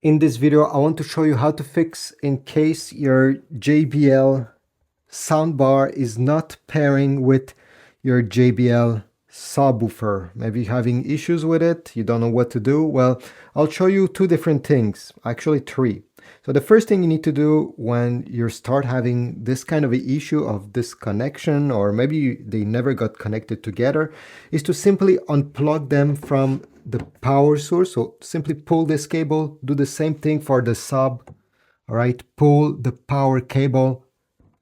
In this video, I want to show you how to fix in case your JBL soundbar is not pairing with your JBL subwoofer. Maybe you're having issues with it, you don't know what to do. Well, I'll show you two different things, actually three. So the first thing you need to do when you start having this kind of an issue of disconnection, or maybe they never got connected together, is to simply unplug them from the power source. So simply pull this cable, do the same thing for the sub. All right, pull the power cable,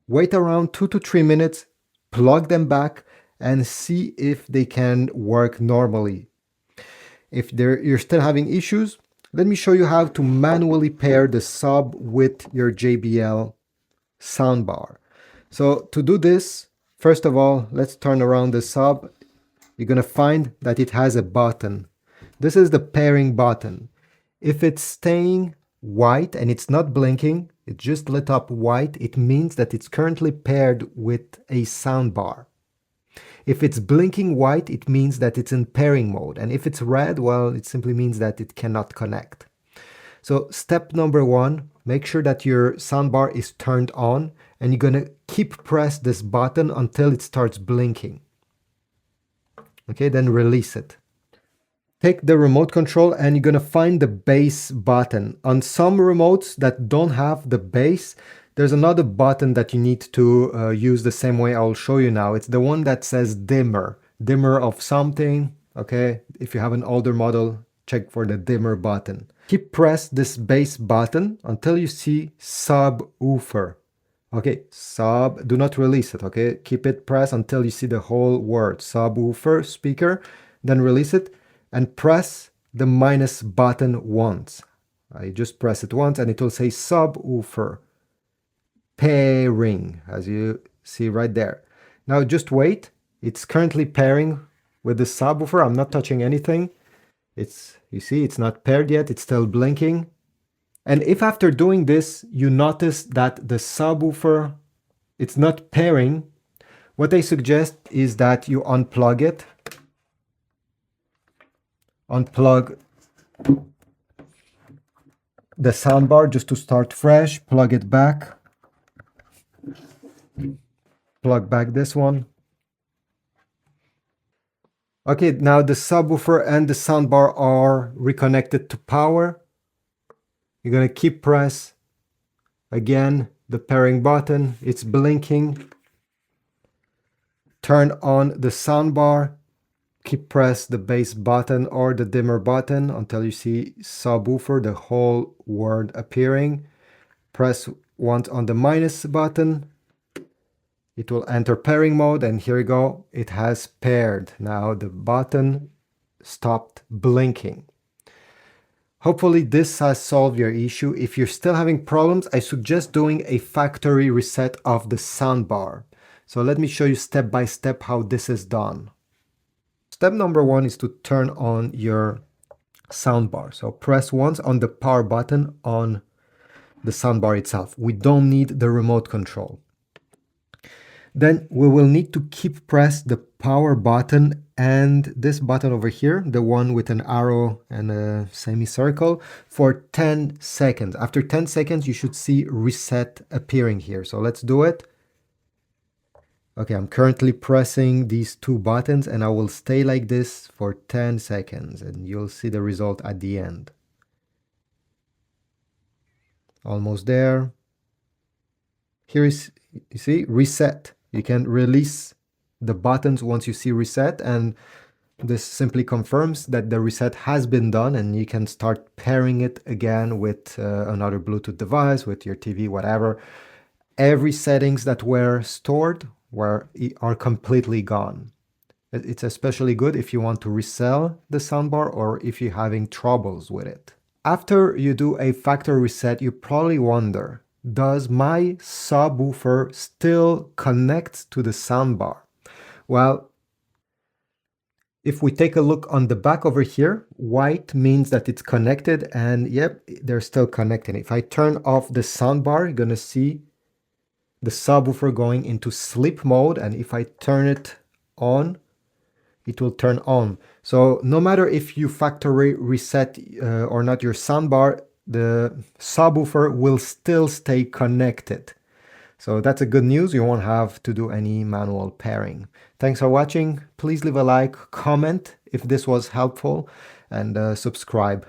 wait around 2 to 3 minutes, plug them back and see if they can work normally. If you're still having issues, let me show you how to manually pair the sub with your JBL soundbar. So to do this, first of all, let's turn around the sub. You're going to find that it has a button. This is the pairing button. If it's staying white and it's not blinking, it just lit up white, it means that it's currently paired with a soundbar. If it's blinking white, it means that it's in pairing mode. And if it's red, well, it simply means that it cannot connect. So step number one, make sure that your soundbar is turned on and you're going to keep press this button until it starts blinking. Okay, then release it. Take the remote control and you're going to find the bass button. On some remotes that don't have the bass, there's another button that you need to use the same way I'll show you now. It's the one that says dimmer of something. Okay, if you have an older model, check for the dimmer button. Keep press this bass button until you see subwoofer. Okay, sub, do not release it, okay? Keep it pressed until you see the whole word, subwoofer, speaker, then release it and press the minus button once. I just press it once and it will say subwoofer pairing, as you see right there. Now just wait, it's currently pairing with the subwoofer. I'm not touching anything. You see, it's not paired yet, it's still blinking. And if after doing this, you notice that the subwoofer, it's not pairing, what I suggest is that you unplug it. Unplug the soundbar just to start fresh, plug it back. Plug back this one. Okay, now the subwoofer and the soundbar are reconnected to power. You're going to keep press again the pairing button. It's blinking. Turn on the soundbar. Keep press the bass button or the dimmer button until you see subwoofer, the whole word appearing. Press once on the minus button. It will enter pairing mode and here you go. It has paired. Now the button stopped blinking. Hopefully this has solved your issue. If you're still having problems, I suggest doing a factory reset of the soundbar. So let me show you step by step how this is done. Step number one is to turn on your soundbar. So press once on the power button on the soundbar itself. We don't need the remote control. Then we will need to keep press the power button and this button over here, the one with an arrow and a semicircle, for 10 seconds. After 10 seconds, you should see reset appearing here. So let's do it. Okay, I'm currently pressing these two buttons and I will stay like this for 10 seconds and you'll see the result at the end. Almost there. Here is, you see, reset. You can release the buttons once you see reset and this simply confirms that the reset has been done and you can start pairing it again with another Bluetooth device, with your TV, whatever. Every settings that were stored are completely gone. It's especially good if you want to resell the soundbar or if you're having troubles with it. After you do a factory reset, you probably wonder, does my subwoofer still connect to the soundbar? Well, if we take a look on the back over here, white means that it's connected and yep, they're still connecting. If I turn off the soundbar, you're gonna see the subwoofer going into sleep mode, and if I turn it on, it will turn on. So no matter if you factory reset or not your soundbar, the subwoofer will still stay connected. So that's a good news. You won't have to do any manual pairing. Thanks for watching. Please leave a like, comment if this was helpful, and subscribe